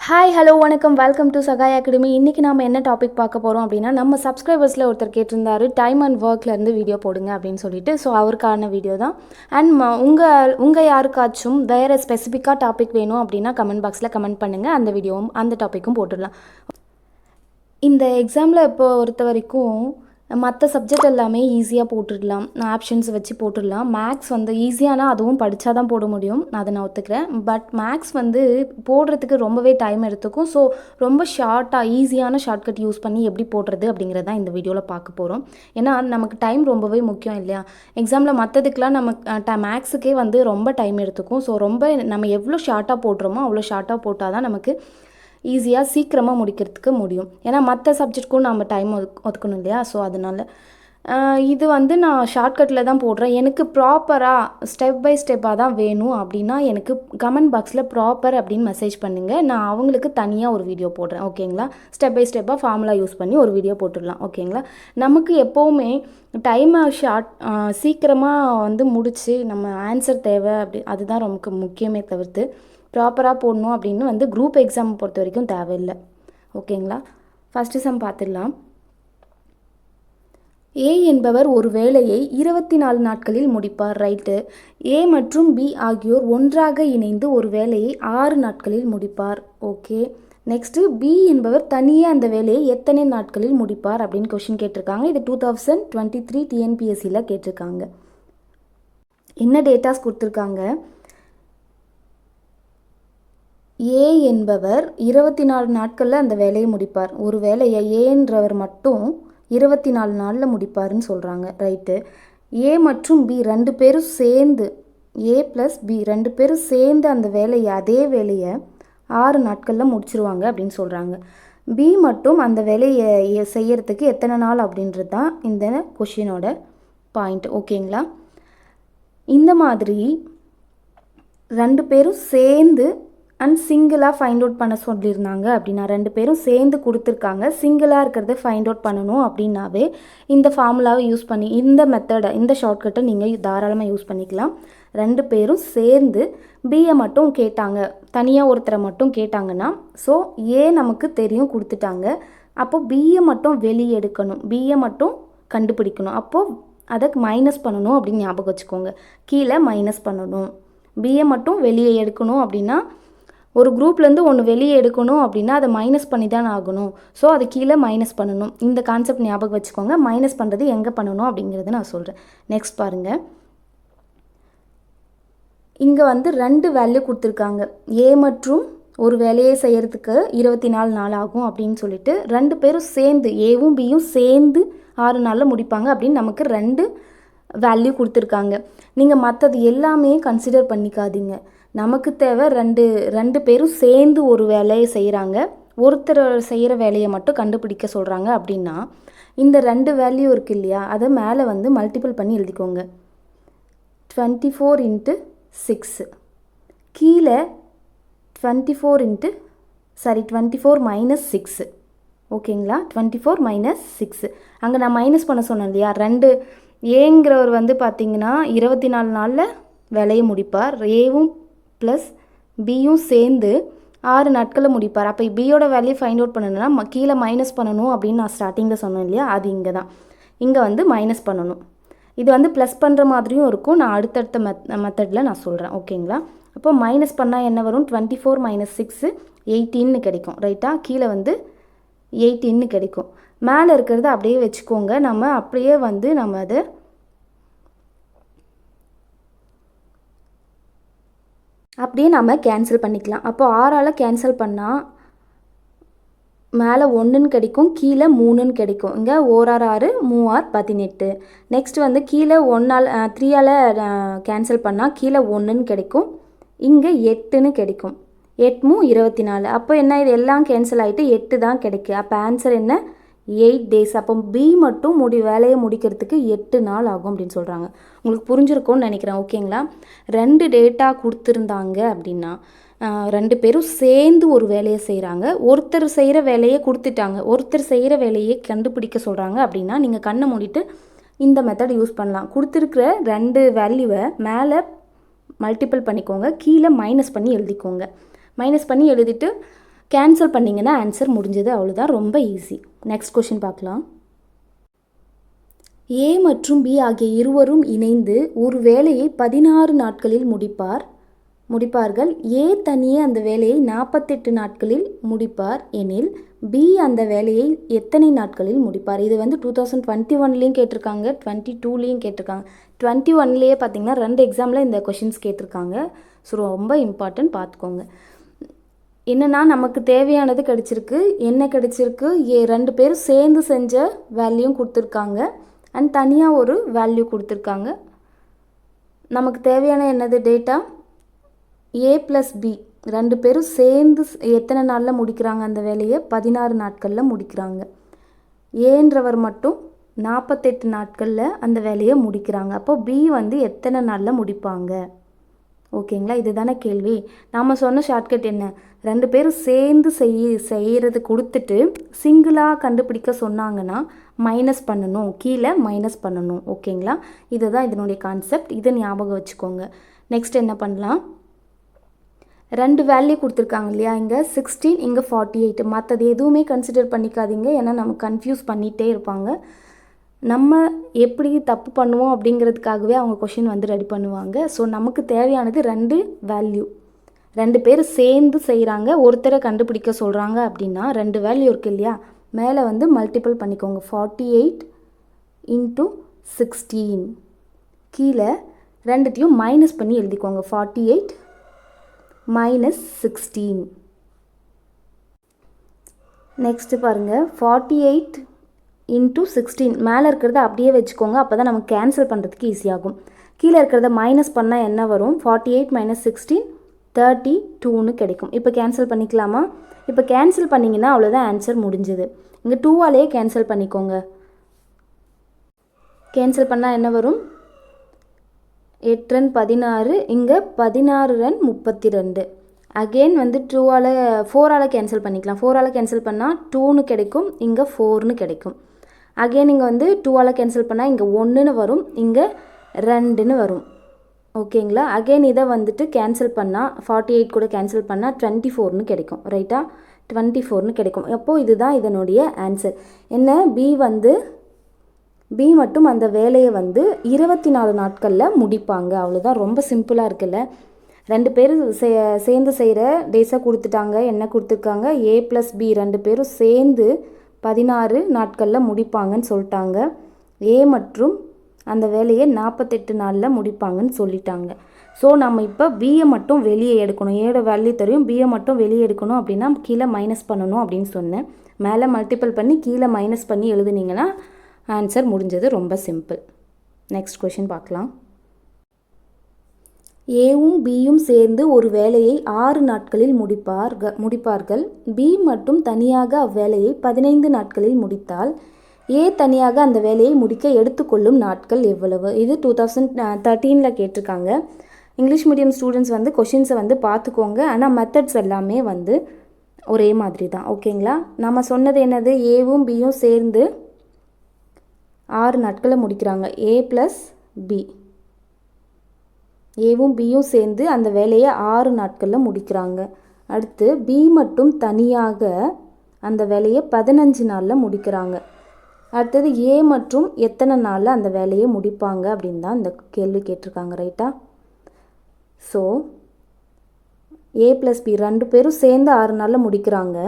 Hi hello வணக்கம் welcome to Sahai academy. இன்றைக்கி நம்ம என்ன டாபிக் பார்க்க போகிறோம் அப்படின்னா, நம்ம சப்ஸ்கிரைபர்ஸில் ஒருத்தர் கேட்டிருந்தாரு டைம் அண்ட் ஒர்க்லேருந்து வீடியோ போடுங்க அப்படின்னு சொல்லிட்டு. ஸோ அவருக்கான வீடியோ தான். அண்ட் உங்கள் யாருக்காச்சும் வேறு ஸ்பெசிஃபிக்காக டாபிக் வேணும் அப்படின்னா கமெண்ட் பாக்ஸில் கமெண்ட் பண்ணுங்கள். அந்த வீடியோவும் அந்த டாப்பிக்கும் போட்டுடலாம். இந்த எக்ஸாமில் இப்போ பொறுத்த வரைக்கும் மற்ற சப்ஜெக்ட் எல்லாமே ஈஸியாக போட்டுடலாம், ஆப்ஷன்ஸ் வச்சு போட்டுடலாம். மேக்ஸ் வந்து ஈஸியானா அதுவும் படித்தா தான் போட முடியும், அதை நான் ஒத்துக்கிறேன். பட் மேக்ஸ் வந்து போடுறதுக்கு ரொம்பவே டைம் எடுத்துக்கும். ஸோ ரொம்ப ஷார்ட்டாக ஈஸியான ஷார்ட்கட் யூஸ் பண்ணி எப்படி போடுறது அப்படிங்கிறது தான் இந்த வீடியோவில் பார்க்க போகிறோம். ஏன்னா நமக்கு டைம் ரொம்பவே முக்கியம் இல்லையா? எக்ஸாமில் மற்றதுக்கெலாம் நம்ம மேக்ஸுக்கே வந்து ரொம்ப டைம் எடுத்துக்கும். ஸோ ரொம்ப நம்ம எவ்வளோ ஷார்ட்டாக போடுறோமோ அவ்வளோ ஷார்ட்டாக போட்டால் தான் நமக்கு ஈஸியாக சீக்கிரமாக முடிக்கிறதுக்கு முடியும். ஏன்னா மற்ற சப்ஜெக்ட்க்கும் நம்ம டைம் ஒதுக்கணும் இல்லையா? ஸோ அதனால் இது வந்து நான் ஷார்ட்கட்டில் தான் போடுறேன். எனக்கு ப்ராப்பராக ஸ்டெப் பை ஸ்டெப்பாக தான் வேணும் அப்படின்னா எனக்கு கமெண்ட் பாக்ஸில் ப்ராப்பர் அப்படின்னு மெசேஜ் பண்ணுங்கள். நான் அவங்களுக்கு தனியாக ஒரு வீடியோ போடுறேன், ஓகேங்களா? ஸ்டெப் பை ஸ்டெப்பாக ஃபார்முலா யூஸ் பண்ணி ஒரு வீடியோ போட்டுடலாம், ஓகேங்களா? நமக்கு எப்போவுமே டைமை சீக்கிரமாக வந்து முடித்து நம்ம ஆன்சர் தேவை அப்படி, அதுதான் ரொம்ப முக்கியமே தவிர்த்து ப்ராப்பராக போடணும் அப்படின்னு வந்து குரூப் எக்ஸாம் பொறுத்த வரைக்கும் தேவையில்லை, ஓகேங்களா? ஃபஸ்ட்டு சம் பார்த்துடலாம். ஏ என்பவர் ஒரு வேலையை 24 நாட்களில் முடிப்பார், ரைட்டு. ஏ மற்றும் பி ஆகியோர் ஒன்றாக இணைந்து ஒரு வேலையை 6 நாட்களில் முடிப்பார், ஓகே. நெக்ஸ்ட்டு பி என்பவர் தனியாக அந்த வேலையை எத்தனை நாட்களில் முடிப்பார் அப்படின்னு கொஷின் கேட்டிருக்காங்க. இது 2023 டிஎன்பிஎஸ்சியில் கேட்டிருக்காங்க. என்ன டேட்டாஸ் கொடுத்துருக்காங்க? ஏ என்பவர் 24 நாட்களில் அந்த வேலையை முடிப்பார். ஒரு வேலையை ஏன்றவர் மட்டும் 24 நாளில் முடிப்பார்னு சொல்கிறாங்க, ரைட்டு. ஏ மற்றும் பி ரெண்டு பேரும் சேர்ந்து, ஏ ப்ளஸ் பி ரெண்டு பேரும் சேர்ந்து அந்த வேலையை அதே வேலையை 6 நாட்களில் முடிச்சிருவாங்க அப்படின்னு சொல்கிறாங்க. பி மட்டும் அந்த வேலையை செய்யறதுக்கு எத்தனை நாள் அப்படின்றது தான் இந்த கொஷினோட பாயிண்ட், ஓகேங்களா? இந்த மாதிரி ரெண்டு பேரும் சேர்ந்து அண்ட் சிங்கிளாக ஃபைண்ட் அவுட் பண்ண சொல்லியிருந்தாங்க அப்படின்னா, ரெண்டு பேரும் சேர்ந்து கொடுத்துருக்காங்க, சிங்கிளாக இருக்கிறத ஃபைண்ட் அவுட் பண்ணணும் அப்படின்னாவே இந்த ஃபார்முலாவை யூஸ் பண்ணி, இந்த மெத்தடை, இந்த ஷார்ட்கட்டை நீங்கள் தாராளமாக யூஸ் பண்ணிக்கலாம். ரெண்டு பேரும் சேர்ந்து பியை மட்டும் கேட்டாங்க, தனியாக ஒருத்தரை மட்டும் கேட்டாங்கன்னா, ஸோ ஏ நமக்கு தெரியும் கொடுத்துட்டாங்க. அப்போது பியை மட்டும் வெளியே எடுக்கணும், பியை மட்டும் கண்டுபிடிக்கணும். அப்போது அதை மைனஸ் பண்ணணும் அப்படின்னு ஞாபகம் வச்சுக்கோங்க. கீழே மைனஸ் பண்ணணும். பியை மட்டும் வெளியே எடுக்கணும் அப்படின்னா, ஒரு குரூப்லேருந்து ஒன்று வெளியே எடுக்கணும் அப்படின்னா அதை மைனஸ் பண்ணி தான் ஆகணும். ஸோ அது கீழே மைனஸ் பண்ணணும். இந்த கான்செப்ட் ஞாபகம் வச்சுக்கோங்க. மைனஸ் பண்ணுறது எங்கே பண்ணணும் அப்படிங்கிறது நான் சொல்கிறேன். நெக்ஸ்ட் பாருங்கள். இங்கே வந்து ரெண்டு வேல்யூ கொடுத்துருக்காங்க. ஏ மற்றும் ஒரு வேலையை செய்கிறதுக்கு 24 நாள் ஆகும் அப்படின்னு சொல்லிட்டு ரெண்டு பேரும் சேர்ந்து, ஏவும் பியும் சேர்ந்து 6 நாளில் முடிப்பாங்க அப்படின்னு நமக்கு ரெண்டு வேல்யூ கொடுத்துருக்காங்க. நீங்கள் மற்றது எல்லாமே கன்சிடர் பண்ணிக்காதீங்க. நமக்கு தேவை ரெண்டு பேரும் சேர்ந்து ஒரு வேலையை செய்கிறாங்க, ஒருத்தர் செய்கிற வேலையை மட்டும் கண்டுபிடிக்க சொல்கிறாங்க அப்படின்னா, இந்த ரெண்டு வேல்யூ இருக்குது இல்லையா, அதை மேலே வந்து மல்டிபிள் பண்ணி எழுதிக்கோங்க. 24 × 6, கீழே 24 - 6, ஓகேங்களா? 24 - 6. அங்கே நான் மைனஸ் பண்ண சொன்னேன் இல்லையா, ரெண்டு ஏங்கிறவர் வந்து பார்த்திங்கன்னா 24 நாளில் வேலையை முடிப்பார். ஏவும் ப்ளஸ் பியும் சேர்ந்து 6 நாட்களில் முடிப்பார். அப்போ பியோட வேல்யூ ஃபைண்ட் அவுட் பண்ணணும்னா கீழே மைனஸ் பண்ணணும் அப்படின்னு நான் ஸ்டார்டிங்கில் சொன்னேன் இல்லையா, அது இங்கே தான். இங்கே வந்து மைனஸ் பண்ணணும். இது வந்து ப்ளஸ் பண்ணுற மாதிரியும் இருக்கும். நான் அடுத்தடுத்த மெத்தடில் நான் சொல்கிறேன், ஓகேங்களா? அப்போ மைனஸ் பண்ணால் என்ன வரும்? 24 - 6 18 கிடைக்கும், ரைட்டா? கீழே வந்து 18 கிடைக்கும். மேலே இருக்கிறத அப்படியே வச்சுக்கோங்க. நம்ம அப்படியே வந்து நம்ம அதை அப்படியே நம்ம கேன்சல் பண்ணிக்கலாம். அப்போ 6ஆல் கேன்சல் பண்ணால் மேலே 1ன்னு கிடைக்கும், கீழே 3ன்னு கிடைக்கும். இங்கே 1 6 3 18. நெக்ஸ்ட் வந்து கீழே 3ஆல் கேன்சல் பண்ணால் கீழே 1ன்னு கிடைக்கும், இங்கே 8ன்னு கிடைக்கும். 8 24. அப்போ என்ன, இது எல்லாம் கேன்சல் ஆகிட்டு 8 தான் கிடைக்கும். அப்போ ஆன்சர் என்ன? 8 days. அப்போ பி மட்டும் வேலையை முடிக்கிறதுக்கு 8 நாள் ஆகும் அப்படின்னு சொல்கிறாங்க. உங்களுக்கு புரிஞ்சிருக்கும்னு நினைக்கிறேன், ஓகேங்களா? ரெண்டு டேட்டா கொடுத்துருந்தாங்க அப்படின்னா, ரெண்டு பேரும் சேர்ந்து ஒரு வேலையை செய்கிறாங்க, ஒருத்தர் செய்கிற வேலையை கொடுத்துட்டாங்க, ஒருத்தர் செய்கிற வேலையை கண்டுபிடிக்க சொல்கிறாங்க அப்படின்னா, நீங்கள் கண்ணை மூடிட்டு இந்த மெத்தட் யூஸ் பண்ணலாம். கொடுத்துருக்குற ரெண்டு வேல்யூவை மேலே மல்டிபிள் பண்ணிக்கோங்க, கீழே மைனஸ் பண்ணி எழுதிக்கோங்க. மைனஸ் பண்ணி எழுதிட்டு கேன்சல் பண்ணிங்கன்னா ஆன்சர் முடிஞ்சது, அவ்வளோதான், ரொம்ப ஈஸி. நெக்ஸ்ட் கொஷின் பார்க்கலாம். ஏ மற்றும் பி ஆகிய இருவரும் இணைந்து ஒரு வேலையை 16 நாட்களில் முடிப்பார்கள். ஏ தனியே அந்த வேலையை 48 நாட்களில் முடிப்பார் எனில் பி அந்த வேலையை எத்தனை நாட்களில் முடிப்பார்? இது வந்து 2021லேயும் கேட்டிருக்காங்க, 22லேயும் கேட்டிருக்காங்க. 21லேயே பார்த்தீங்கன்னா 2 எக்ஸாமில் இந்த கொஷின்ஸ் கேட்டிருக்காங்க. ஸோ ரொம்ப இம்பார்ட்டன்ட், பார்த்துக்கோங்க. என்னென்னா நமக்கு தேவையானது கிடச்சிருக்கு. என்ன கிடச்சிருக்கு? 2 பேரும் சேர்ந்து செஞ்ச வேல்யூயும் கொடுத்துருக்காங்க அண்ட் தனியாக ஒரு வேல்யூ கொடுத்துருக்காங்க. நமக்கு தேவையான என்னது டேட்டா? ஏ ப்ளஸ் பி 2 பேரும் சேர்ந்து எத்தனை நாளில் முடிக்கிறாங்க அந்த வேலையை? 16 நாட்களில் முடிக்கிறாங்க. ஏன்றவர் மட்டும் 48 நாட்களில் அந்த வேலையை முடிக்கிறாங்க. அப்போ பி வந்து எத்தனை நாளில் முடிப்பாங்க? ஓகேங்களா, இதுதானே கேள்வி. நாம் சொன்ன ஷார்ட்கட் என்ன? 2 பேரும் சேர்ந்து செய்கிறது கொடுத்துட்டு சிங்கிளாக கண்டுபிடிக்க சொன்னாங்கன்னா மைனஸ் பண்ணணும், கீழே மைனஸ் பண்ணணும். ஓகேங்களா, இதுதான் இதனுடைய கான்செப்ட். இதை ஞாபகம் வச்சுக்கோங்க. நெக்ஸ்ட் என்ன பண்ணலாம்? 2 வேல்யூ கொடுத்துருக்காங்க இல்லையா, இங்கே 16, இங்கே 48. மற்றது எதுவுமே கன்சிடர் பண்ணிக்காதீங்க, ஏன்னா நம்ம கன்ஃபியூஸ் பண்ணிகிட்டே இருப்பாங்க. நம்ம எப்படி தப்பு பண்ணுவோம் அப்படிங்கிறதுக்காகவே அவங்க கொஷின் வந்து ரெடி பண்ணுவாங்க. ஸோ நமக்கு தேவையானது 2 வேல்யூ. 2 பேர் சேர்ந்து செய்கிறாங்க, ஒருத்தரை கண்டுபிடிக்க சொல்கிறாங்க அப்படின்னா 2 வேல்யூ இருக்குது இல்லையா, மேலே வந்து மல்டிபிள் பண்ணிக்கோங்க. 48 × 16. கீழே ரெண்டுத்தையும் மைனஸ் பண்ணி எழுதிக்கோங்க. 48 - 16. நெக்ஸ்ட்டு பாருங்கள், 48 × 16 மேலே இருக்கிறத அப்படியே வச்சுக்கோங்க, அப்போ தான் நமக்கு கேன்சல் பண்ணுறதுக்கு ஈஸியாகும். கீழே இருக்கிறத மைனஸ் பண்ணால் என்ன வரும்? 48 - 16 32ன்னு கிடைக்கும். இப்போ கேன்சல் பண்ணிக்கலாமா? இப்போ கேன்சல் பண்ணிங்கன்னா அவ்வளோதான், ஆன்சர் முடிஞ்சது. இங்கே 2ஆலேயே கேன்சல் பண்ணிக்கோங்க. கேன்சல் பண்ணால் என்ன வரும்? 8 ரன் 16, இங்கே 16 ரன் 32. அகெயின் வந்து 4ஆல் கேன்சல் பண்ணிக்கலாம். 4ஆல் கேன்சல் பண்ணால் 2ன்னு கிடைக்கும், இங்கே 4ன்னு கிடைக்கும். அகெயின் இங்கே வந்து 2ஆல் கேன்சல் பண்ணால் இங்கே 1ன்னு வரும், இங்கே 2ன்னு வரும். ஓகேங்களா, அகெயின் இதை வந்துட்டு கேன்சல் பண்ணால் 48 கூட கேன்சல் பண்ணால் 24ன்னு கிடைக்கும். ரைட்டா, 24ன்னு கிடைக்கும். அப்போது இதுதான் இதனுடைய ஆன்சர். என்ன? பி மட்டும் அந்த வேலையை வந்து 24 நாட்களில் முடிப்பாங்க. அவ்வளோதான், ரொம்ப சிம்பிளாக இருக்குல்ல. 2 பேர் சேர்ந்து செய்கிற டேஸாக கொடுத்துட்டாங்க. என்ன கொடுத்துருக்காங்க? ஏ ப்ளஸ் பி 2 பேரும் சேர்ந்து 16 நாட்களில் முடிப்பாங்கன்னு சொல்லிட்டாங்க. ஏ மற்றும் அந்த வேலையை 48 நாளில் முடிப்பாங்கன்னு சொல்லிட்டாங்க. ஸோ நம்ம இப்போ பியை மட்டும் வெளியே எடுக்கணும். ஏட வேல்யூ தெரியும், பியை மட்டும் வெளியே எடுக்கணும் அப்படின்னா கீழே மைனஸ் பண்ணணும் அப்படின்னு சொன்னேன். மேலே மல்டிபிள் பண்ணி கீழே மைனஸ் பண்ணி எழுதுனீங்கன்னா ஆன்சர் முடிஞ்சது. ரொம்ப சிம்பிள். நெக்ஸ்ட் கொஷின் பார்க்கலாம். ஏவும் பியும் சேர்ந்து ஒரு வேலையை 6 நாட்களில் முடிப்பார்கள். பி மட்டும் தனியாக அவ்வேலையை 15 நாட்களில் முடித்தால் ஏ தனியாக அந்த வேலையை முடிக்க எடுத்துக்கொள்ளும் நாட்கள் எவ்வளவு? இது 2013 கேட்டிருக்காங்க. இங்கிலீஷ் மீடியம் ஸ்டூடெண்ட்ஸ் வந்து கொஷின்ஸை வந்து பார்த்துக்கோங்க. ஆனால் மெத்தட்ஸ் எல்லாமே வந்து ஒரே மாதிரி தான். ஓகேங்களா, நம்ம சொன்னது என்னது? ஏவும் பியும் சேர்ந்து 6 நாட்களில் முடிக்கிறாங்க. ஏ ப்ளஸ் பி, ஏவும் பியும் சேர்ந்து அந்த வேலையை 6 நாட்களில் முடிக்கிறாங்க. அடுத்து பி மட்டும் தனியாக அந்த வேலையை 15 நாளில் முடிக்கிறாங்க. அடுத்தது ஏ மற்றும் எத்தனை நாளில் அந்த வேலையை முடிப்பாங்க அப்படின்னு தான் இந்த கேள்வி கேட்டிருக்காங்க. ரைட்டா, ஸோ ஏ ப்ளஸ் பி 2 பேரும் சேர்ந்து 6 நாளில் முடிக்கிறாங்க.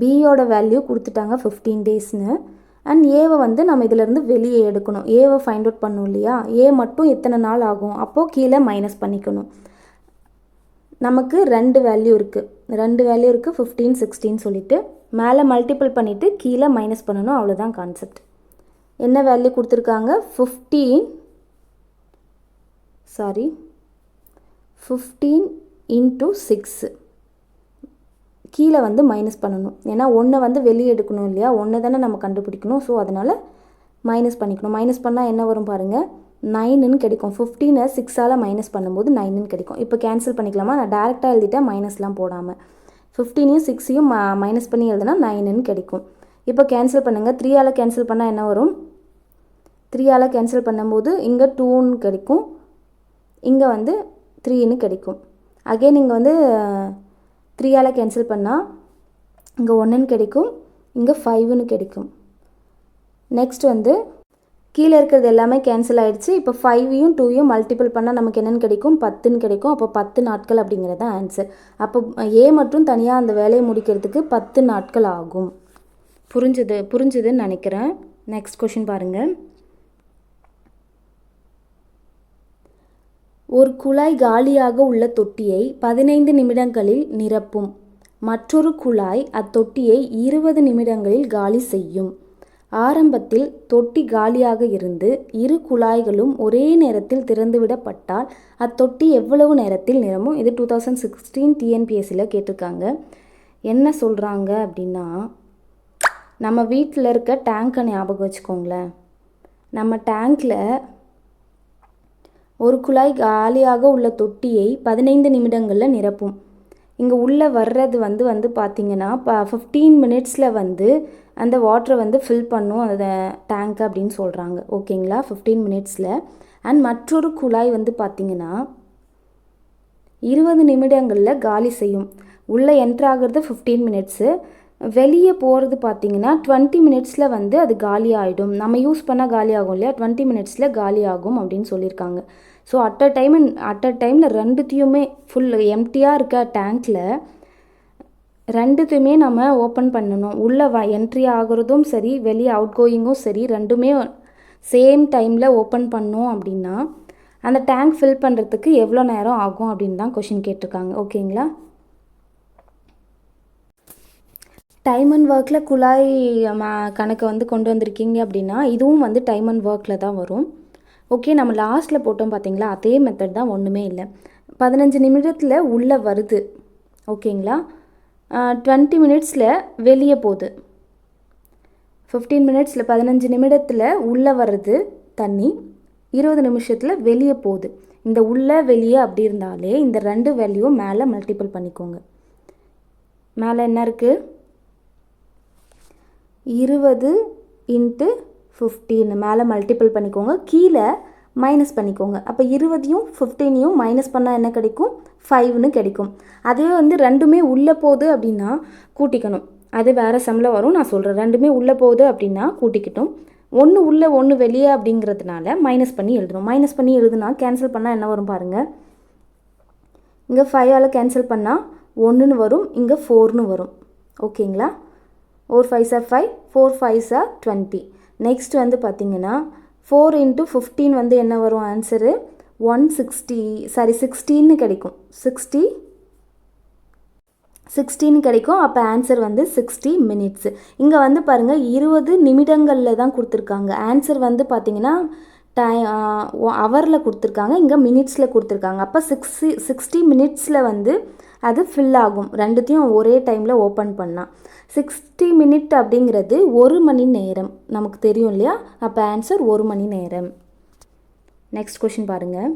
பியோட வேல்யூ கொடுத்துட்டாங்க 15 டேஸ்னு. அண்ட் ஏவை வந்து நம்ம இதிலேருந்து வெளியே எடுக்கணும். ஏவை ஃபைண்ட் அவுட் பண்ணணும் இல்லையா? ஏ மட்டும் எத்தனை நாள் ஆகும்? அப்போது கீழே மைனஸ் பண்ணிக்கணும். நமக்கு 2 வேல்யூ இருக்குது. 15 16 சொல்லிவிட்டு மேலே மல்டிபிள் பண்ணிவிட்டு கீழே மைனஸ் பண்ணணும். அவ்வளோதான் கான்செப்ட். என்ன வேல்யூ கொடுத்துருக்காங்க? 15 × 6. கீழே வந்து மைனஸ் பண்ணணும். ஏன்னா 1 வந்து வெளியே எடுக்கணும் இல்லையா? 1 தானே நம்ம கண்டுபிடிக்கணும். ஸோ அதனால் மைனஸ் பண்ணிக்கணும். மைனஸ் பண்ணால் என்ன வரும் பாருங்கள்? 9ன்னு கிடைக்கும். 15 6ஆல் மைனஸ் பண்ணும்போது 9ன்னு கிடைக்கும். இப்போ கேன்சல் பண்ணிக்கலாமா? நான் டேரெக்டாக எழுதிட்டேன், மைனஸ்லாம் போடாமல். 15 6 மைனஸ் பண்ணி எழுதுனா 9ன்னு கிடைக்கும். இப்போ கேன்சல் பண்ணுங்கள். 3ஆல் கேன்சல் பண்ணால் என்ன வரும்? 3ஆல் கேன்சல் பண்ணும்போது இங்கே 2ன்னு கிடைக்கும், இங்கே வந்து 3ன்னு கிடைக்கும். அகெயின் இங்கே வந்து 3ஆல் கேன்சல் பண்ணால் இங்கே 1ன்னு கிடைக்கும், இங்கே 5ன்னு கிடைக்கும். நெக்ஸ்ட் வந்து கீழே இருக்கிறது எல்லாமே கேன்சல் ஆகிடுச்சு. இப்போ 5யும் 2யும் மல்டிபிள் பண்ணால் நமக்கு என்னென்னு கிடைக்கும், 10ன்னு கிடைக்கும். அப்போ 10 நாட்கள் அப்படிங்கிறது தான் ஆன்சர். அப்போ ஏ மட்டும் தனியாக அந்த வேலையை முடிக்கிறதுக்கு 10 நாட்கள் ஆகும். புரிஞ்சுதுன்னு நினைக்கிறேன். நெக்ஸ்ட் கொஷின் பாருங்கள். ஒரு குழாய் காலியாக உள்ள தொட்டியை 15 நிமிடங்களில் நிரப்பும். மற்றொரு குழாய் அத்தொட்டியை 20 நிமிடங்களில் காலி செய்யும். ஆரம்பத்தில் தொட்டி காலியாக இருந்து இரு குழாய்களும் ஒரே நேரத்தில் திறந்துவிடப்பட்டால் அத்தொட்டி எவ்வளவு நேரத்தில் நிரம்பும்? இது 2016 டிஎன்பிஎஸ்சியில் கேட்டிருக்காங்க. என்ன சொல்கிறாங்க அப்படின்னா, நம்ம வீட்டில் இருக்க டேங்கை ஞாபகம் வச்சுக்கோங்களேன். நம்ம டேங்கில் ஒரு குழாய் காலியாக உள்ள தொட்டியை 15 நிமிடங்களில் நிரப்பும். இங்கே உள்ளே வர்றது வந்து பார்த்திங்கன்னா 15 மினிட்ஸில் வந்து அந்த வாட்டரை வந்து ஃபில் பண்ணும் அந்த டேங்க் அப்படின்னு சொல்கிறாங்க. ஓகேங்களா, 15 மினிட்ஸில். அண்ட் மற்றொரு குழாய் வந்து பார்த்திங்கன்னா 20 நிமிடங்களில் காலி செய்யும். உள்ளே என்ட்ராகிறது 15 மினிட்ஸு, வெளியே போகிறது பார்த்திங்கன்னா 20 மினிட்ஸில் வந்து அது காலி ஆகிடும். நம்ம யூஸ் பண்ணால் காலி ஆகும் இல்லையா, 20 மினிட்ஸில் காலி ஆகும் அப்படின்னு சொல்லியிருக்காங்க. ஸோ அட் அ டைமில் ரெண்டுத்தையுமே ஃபுல் எம்டியாக இருக்க டேங்க்கில் ரெண்டுத்தையுமே நம்ம ஓப்பன் பண்ணணும். உள்ளே என்ட்ரி ஆகிறதும் சரி, வெளியே அவுட் கோயிங்கும் சரி, ரெண்டுமே சேம் டைமில் ஓப்பன் பண்ணோம் அப்படின்னா அந்த டேங்க் ஃபில் பண்ணுறதுக்கு எவ்வளோ நேரம் ஆகும் அப்படின்னு தான் கொஷின் கேட்டிருக்காங்க. ஓகேங்களா. டைம் அண்ட் ஒர்க்கில் குழாய் கணக்கை வந்து கொண்டு வந்திருக்கீங்க அப்படின்னா இதுவும் வந்து டைம் அண்ட் ஒர்க்கில் தான் வரும். ஓகே, நம்ம லாஸ்ட்டில் போட்டோம் பார்த்தீங்களா, அதே மெத்தட் தான், ஒன்றுமே இல்லை. 15 நிமிடத்தில் உள்ளே வருது. ஓகேங்களா. 20 மினிட்ஸில் வெளியே போகுது. 15 மினிட்ஸில் 15 நிமிடத்தில் உள்ளே வர்றது தண்ணி, 20 நிமிஷத்தில் வெளியே போகுது. இந்த உள்ளே வெளியே அப்படி இருந்தாலே இந்த ரெண்டு வேல்யூவும் மேலே மல்டிபிள் பண்ணிக்கோங்க. மேலே என்ன இருக்குது, 20 × 15 மேலே மல்டிபிள் பண்ணிக்கோங்க, கீழே மைனஸ் பண்ணிக்கோங்க. அப்போ 20யும் 15யும் மைனஸ் பண்ணால் என்ன கிடைக்கும், 5ன்னு கிடைக்கும். அதுவே வந்து ரெண்டுமே உள்ளே போகுது அப்படின்னா கூட்டிக்கணும். அது வேறு சம்மில் வரும், நான் சொல்கிறேன். ரெண்டுமே உள்ளே போகுது அப்படின்னா கூட்டிக்கிட்டோம். ஒன்று உள்ளே ஒன்று வெளியே அப்படிங்கிறதுனால மைனஸ் பண்ணி எழுதணும். மைனஸ் பண்ணி எழுதுனா கேன்சல் பண்ணால் என்ன வரும் பாருங்கள். இங்கே 5ஆல் கேன்சல் பண்ணால் 1ன்னு வரும், இங்கே 4ன்னு வரும். ஓகேங்களா. 4 5s are 5, 4 5s are 20. Next வந்து பார்த்திங்கன்னா 4 × 15 வந்து என்ன வரும் ஆன்சரு, 16ன்னு கிடைக்கும். 16 கிடைக்கும். அப்போ ஆன்சர் வந்து 60 மினிட்ஸு. இங்கே வந்து பாருங்கள் 20 நிமிடங்களில் தான் கொடுத்துருக்காங்க. ஆன்சர் வந்து பார்த்திங்கன்னா ஹவரில் கொடுத்துருக்காங்க, இங்கே மினிட்ஸில் கொடுத்துருக்காங்க. அப்போ 60 மினிட்ஸில் வந்து அது ஃபில் ஆகும். ரெண்டுத்தையும் ஒரே டைமில் ஓப்பன் பண்ணால் 60 மினிட் அப்படிங்கிறது 1 மணி நேரம், நமக்கு தெரியும் இல்லையா. அப்போ ஆன்சர் 1 மணி நேரம். நெக்ஸ்ட் கொஷின் பாருங்கள்.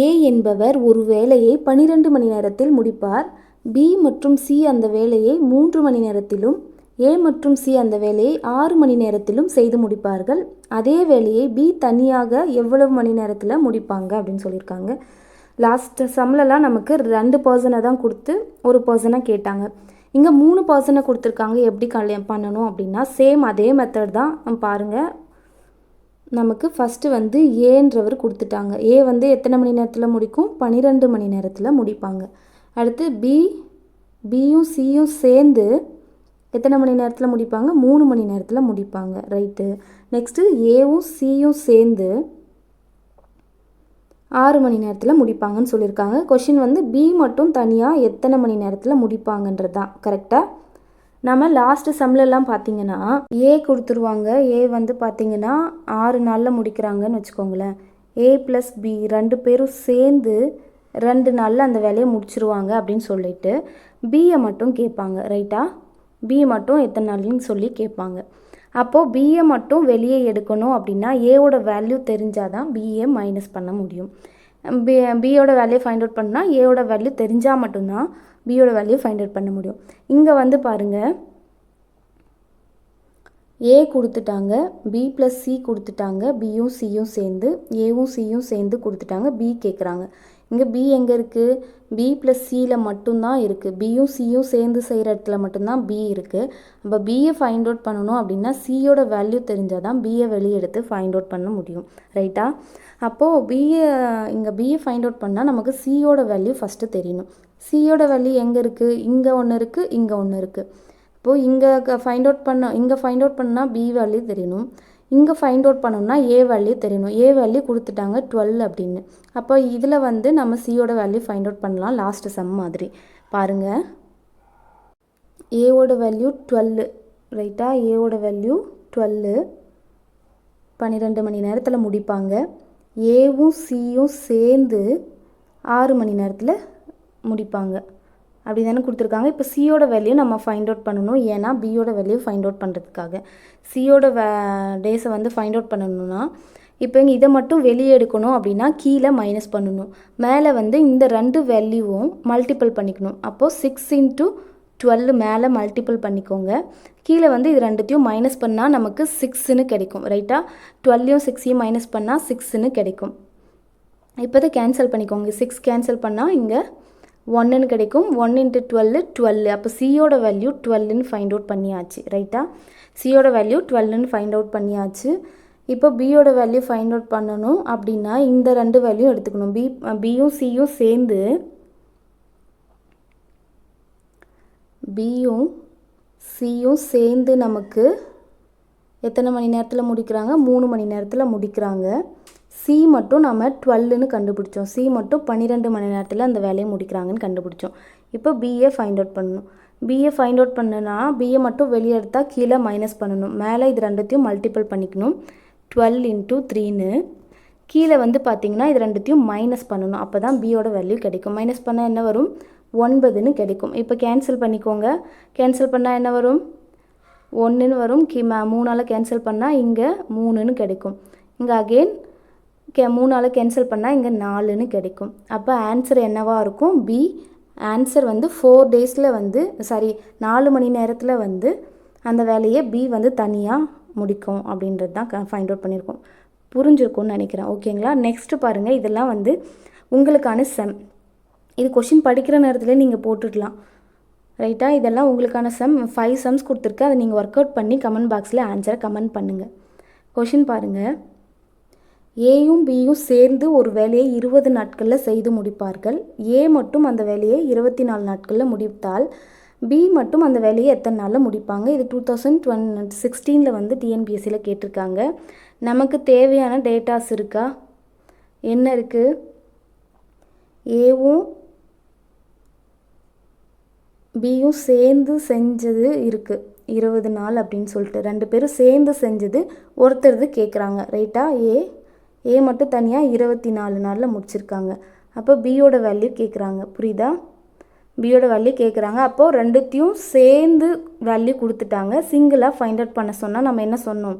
ஏ என்பவர் ஒரு வேலையை 12 மணி நேரத்தில் முடிப்பார். பி மற்றும் சி அந்த வேலையை 3 மணி நேரத்திலும், ஏ மற்றும் சி அந்த வேலையை 6 மணி நேரத்திலும் செய்து முடிப்பார்கள். அதே வேலையை பி தனியாக எவ்வளவு மணி நேரத்தில் முடிப்பாங்க அப்படின்னு சொல்லியிருக்காங்க. லாஸ்ட் சம்லலாம் நமக்கு 2 பர்சனை தான் கொடுத்து ஒரு பர்சனை கேட்டாங்க. இங்கே 3 பர்சனை கொடுத்துருக்காங்க. எப்படி பண்ணணும் அப்படின்னா சேம் அதே மெத்தட் தான் பாருங்கள். நமக்கு ஃபஸ்ட்டு வந்து ஏன்றவர் கொடுத்துட்டாங்க. ஏ வந்து எத்தனை மணி நேரத்தில் முடிக்கும், 12 மணி நேரத்தில் முடிப்பாங்க. அடுத்து பியும் சியும் சேர்ந்து எத்தனை மணி நேரத்தில் முடிப்பாங்க, 3 மணி நேரத்தில் முடிப்பாங்க. ரைட்டு. நெக்ஸ்ட்டு ஏவும் சியும் சேர்ந்து 6 மணி நேரத்தில் முடிப்பாங்கன்னு சொல்லியிருக்காங்க. கொஷின் வந்து பி மட்டும் தனியாக எத்தனை மணி நேரத்தில் முடிப்பாங்கன்றது தான். கரெக்டாக நம்ம லாஸ்ட்டு சம்லெலாம் பார்த்திங்கன்னா ஏ கொடுத்துருவாங்க. ஏ வந்து பார்த்திங்கன்னா 6 நாளில் முடிக்கிறாங்கன்னு வச்சுக்கோங்களேன். ஏ ப்ளஸ் பி 2 பேரும் சேர்ந்து 2 நாளில் அந்த வேலையை முடிச்சிருவாங்க அப்படின்னு சொல்லிட்டு பியை மட்டும் கேட்பாங்க. ரைட்டா. பி மட்டும் எத்தனை நாள்னு சொல்லி கேட்பாங்க. அப்போது பிஏ மட்டும் வெளியே எடுக்கணும் அப்படின்னா ஏவோட வேல்யூ தெரிஞ்சால் தான் பிஏ மைனஸ் பண்ண முடியும். பியோட வேல்யூ ஃபைண்ட் அவுட் பண்ணால் ஏவோட வேல்யூ தெரிஞ்சால் மட்டும்தான் பியோட வேல்யூ ஃபைண்ட் அவுட் பண்ண முடியும். இங்கே வந்து பாருங்கள், ஏ கொடுத்துட்டாங்க, பி ப்ளஸ் சி கொடுத்துட்டாங்க, பியும் சியும் சேர்ந்து ஏவும் சியும் சேர்ந்து கொடுத்துட்டாங்க, பி கேட்குறாங்க. இங்கே பி எங்கே இருக்குது? பி ப்ளஸ் சியில் மட்டும்தான் இருக்குது. பியும் சியும் சேர்ந்து செய்கிற இடத்துல மட்டும்தான் பி இருக்குது. நம்ம பியை ஃபைண்ட் அவுட் பண்ணணும் அப்படின்னா சியோட வேல்யூ தெரிஞ்சால் தான் பியை வெளியே எடுத்து ஃபைண்ட் அவுட் பண்ண முடியும். ரைட்டா? அப்போது இங்கே பியை ஃபைண்ட் அவுட் பண்ணால் நமக்கு சியோட வேல்யூ ஃபஸ்ட்டு தெரியணும். சியோட வேல்யூ எங்கே இருக்குது? இங்கே ஒன்று இருக்குது, இங்கே ஒன்று இருக்குது. இப்போது இங்கே ஃபைண்ட் அவுட் பண்ணால் பி வேல்யூ தெரியணும். இங்கே ஃபைண்ட் அவுட் பண்ணணும்னா ஏ வேல்யூ தெரியணும். ஏ வேல்யூ கொடுத்துட்டாங்க 12 அப்படின்னு. அப்போ இதில் வந்து நம்ம சியோட வேல்யூ ஃபைண்ட் அவுட் பண்ணலாம் லாஸ்ட் சம் மாதிரி. பாருங்கள், ஏவோட வேல்யூ 12. ரைட்டா? ஏவோட வேல்யூ 12. 12 மணி நேரத்தில் முடிப்பாங்க. ஏவும் சியும் சேர்ந்து 6 மணி நேரத்தில் முடிப்பாங்க. அப்படி தானே கொடுத்துருக்காங்க. இப்போ சியோட வேல்யூ நம்ம ஃபைண்ட் அவுட் பண்ணணும். ஏன்னா பியோட வேல்யூ ஃபைண்ட் அவுட் பண்ணுறதுக்காக. சியோட டேஸை வந்து ஃபைண்ட் அவுட் பண்ணணும்னா இப்போ இங்கே இதை மட்டும் வெளியே எடுக்கணும் அப்படின்னா கீழே மைனஸ் பண்ணணும். மேலே வந்து இந்த 2 வேல்யூவும் மல்டிபிள் பண்ணிக்கணும். அப்போது 6 × 12 மேலே மல்டிபிள் பண்ணிக்கோங்க. கீழே வந்து இது ரெண்டுத்தையும் மைனஸ் பண்ணால் நமக்கு 6ன்னு கிடைக்கும். ரைட்டா? 12யும் 6யும் மைனஸ் பண்ணால் 6ன்னு கிடைக்கும். இப்போ இதை கேன்சல் பண்ணிக்கோங்க. 6 கேன்சல் பண்ணால் இங்கே 1ன்னு கிடைக்கும். 1 × 12 12. அப்போ சியோட வேல்யூ 12ன்னு ஃபைண்ட் அவுட் பண்ணியாச்சு. ரைட்டா? சியோட வேல்யூ 12ன்னு ஃபைண்ட் அவுட் பண்ணியாச்சு. இப்போ பியோட வேல்யூ ஃபைண்ட் அவுட் பண்ணணும் அப்படின்னா இந்த 2 வேல்யூ எடுத்துக்கணும். பியும் சியும் சேர்ந்து நமக்கு எத்தனை மணி நேரத்தில் முடிக்கிறாங்க? 3 மணி நேரத்தில் முடிக்கிறாங்க. சி மட்டும் நம்ம 12ன்னு கண்டுபிடிச்சோம். சி மட்டும் 12 மணி நேரத்தில் அந்த வேலையை முடிக்கிறாங்கன்னு கண்டுபிடிச்சோம். இப்போ பிஏ ஃபைண்ட் அவுட் பண்ணணும். பிஏ ஃபைண்ட் அவுட் பண்ணுனா பிஏ மட்டும் வெளியே எடுத்தால் கீழே மைனஸ் பண்ணணும். மேலே இது ரெண்டுத்தையும் மல்டிபிள் பண்ணிக்கணும். 12 × 3ன்னு. கீழே வந்து பார்த்திங்கன்னா இது ரெண்டுத்தையும் மைனஸ் பண்ணணும். அப்போ தான் பியோட வேல்யூ கிடைக்கும். மைனஸ் பண்ணால் என்ன வரும்? 9ன்னு கிடைக்கும். இப்போ கேன்சல் பண்ணிக்கோங்க. கேன்சல் பண்ணால் என்ன வரும்? 1ன்னு வரும். 3ஆல் கேன்சல் பண்ணால் இங்கே 3ன்னு கிடைக்கும். இங்கே அகெயின் 3ஆல் கேன்சல் பண்ணால் இங்கே 4ன்னு கிடைக்கும். அப்போ ஆன்சர் என்னவாக இருக்கும்? பி. ஆன்சர் வந்து 4 டேஸில் வந்து 4 மணி நேரத்தில் வந்து அந்த வேலையை பி வந்து தனியாக முடிக்கும் அப்படின்றது தான் ஃபைண்ட் அவுட் பண்ணியிருக்கோம். புரிஞ்சிருக்கும்னு நினைக்கிறேன். ஓகேங்களா? நெக்ஸ்ட்டு பாருங்கள், இதெல்லாம் வந்து உங்களுக்கான செம். இது கொஷின் படிக்கிற நேரத்தில் நீங்கள் போட்டுடலாம். ரைட்டா? இதெல்லாம் உங்களுக்கான செம். 5 சம்ஸ் கொடுத்துருக்கு. அதை நீங்கள் ஒர்க் அவுட் பண்ணி கமெண்ட் பாக்ஸில் ஆன்சரை கமெண்ட் பண்ணுங்கள். கொஷின் பாருங்கள். ஏயும் பியும் சேர்ந்து ஒரு வேலையை 20 நாட்களில் செய்து முடிப்பார்கள். ஏ மட்டும் அந்த வேலையை 24 நாட்களில் முடித்தால் பி மட்டும் அந்த வேலையை எத்தனை நாளில் முடிப்பாங்க? இது 2016 வந்து டிஎன்பிஎஸ்சியில் கேட்டிருக்காங்க. நமக்கு தேவையான டேட்டாஸ் இருக்கா? என்ன இருக்குது? ஏவும் பியும் சேர்ந்து செஞ்சது இருக்குது 20 நாள் அப்படின்னு சொல்லிட்டு. 2 பேரும் சேர்ந்து செஞ்சது ஒருத்தருது கேட்குறாங்க. ரைட்டா? ஏ மட்டும் தனியாக 24 நாளில் முடிச்சிருக்காங்க. அப்போ பியோட வேல்யூ கேட்குறாங்க. புரியுதா? பியோட வேல்யூ கேட்குறாங்க. அப்போது ரெண்டுத்தையும் சேர்ந்து வேல்யூ கொடுத்துட்டாங்க. சிங்கிளாக ஃபைண்ட் அவுட் பண்ண சொன்னால் நம்ம என்ன சொன்னோம்?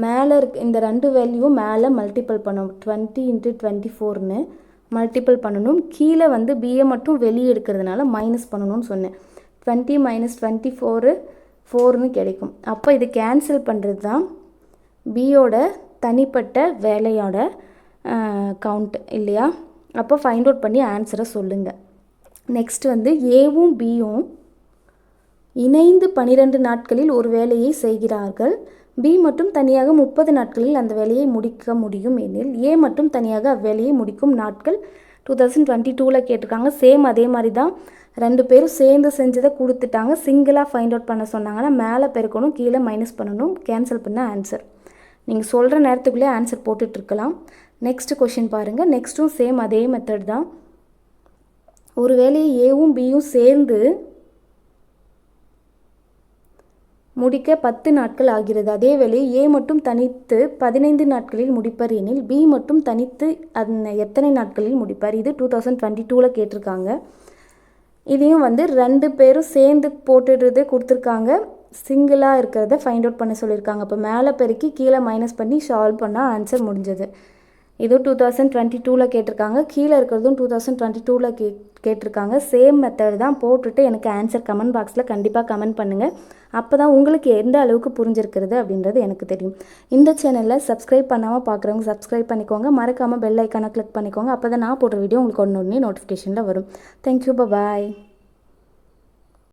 மேலே இந்த 2 வேல்யூவும் மேலே மல்டிபிள் பண்ணணும். 20 × 24ன்னு மல்டிபிள் பண்ணணும். கீழே வந்து பிஏ மட்டும் வெளியே எடுக்கிறதுனால மைனஸ் பண்ணணும்னு சொன்னேன். 20 - 24 4ன்னு கிடைக்கும். அப்போ இது கேன்சல் பண்ணுறது தான் பியோட தனிப்பட்ட வேலையோட கவுண்ட் இல்லையா? அப்போ ஃபைண்ட் அவுட் பண்ணி ஆன்சரை சொல்லுங்கள். நெக்ஸ்ட் வந்து ஏவும் பியும் இணைந்து 12 நாட்களில் ஒரு வேலையை செய்கிறார்கள். பி மட்டும் தனியாக 30 நாட்களில் அந்த வேலையை முடிக்க முடியும் எனில் ஏ மட்டும் தனியாக அவ்வேலையை முடிக்கும் நாட்கள் 2022 கேட்டிருக்காங்க. சேம் அதே மாதிரி தான். 2 பேரும் சேர்ந்து செஞ்சதை கொடுத்துட்டாங்க. சிங்கிளாக ஃபைண்ட் அவுட் பண்ண சொன்னாங்கன்னா மேலே பெருக்கணும், கீழே மைனஸ் பண்ணணும். கேன்சல் பண்ண ஆன்சர் நீங்கள் சொல்கிற நேரத்துக்குள்ளே ஆன்சர் போட்டுட்ருக்கலாம். நெக்ஸ்ட் கொஷின் பாருங்கள். நெக்ஸ்ட்டும் சேம் அதே மெத்தட் தான். ஒரு வேலையை ஏவும் பியும் சேர்ந்து முடிக்க 10 நாட்கள் ஆகிறது. அதே வேலையை ஏ மட்டும் தனித்து 15 நாட்களில் முடிப்பார் எனில் பி மட்டும் தனித்து எத்தனை நாட்களில் முடிப்பார்? இது 2022 கேட்டிருக்காங்க. இதையும் வந்து 2 பேரும் சேர்ந்து போட்டுடுறது கொடுத்துருக்காங்க. சிங்கிளாக இருக்கிறத ஃபைண்ட் அவுட் பண்ண சொல்லியிருக்காங்க. இப்போ மேலே பெருக்கி கீழே மைனஸ் பண்ணி சால்வ் பண்ணால் ஆன்சர் முடிஞ்சது. இது 2022ல் கேட்டிருக்காங்க, கீழே இருக்கிறதும் 2022ல் கேட்டிருக்காங்க. சேம் மெத்தட் தான். போட்டுட்டு எனக்கு ஆன்சர் கமெண்ட் பாக்ஸில் கண்டிப்பாக கமெண்ட் பண்ணுங்கள். அப்போ தான் உங்களுக்கு எந்த அளவுக்கு புரிஞ்சிருக்கிறது அப்படின்றது எனக்கு தெரியும். இந்த சேனலில் சப்ஸ்கிரைப் பண்ணாமல் பார்க்குறவங்க சப்ஸ்கிரைப் பண்ணிக்கோங்க. மறக்காமல் பெல் ஐக்கானை கிளிக் பண்ணிக்கோங்க. அப்போ தான் நான் போடுற வீடியோ உங்களுக்கு ஒன்று நோட்டிஃபிகேஷனில் வரும். தேங்க்யூ, பாய்.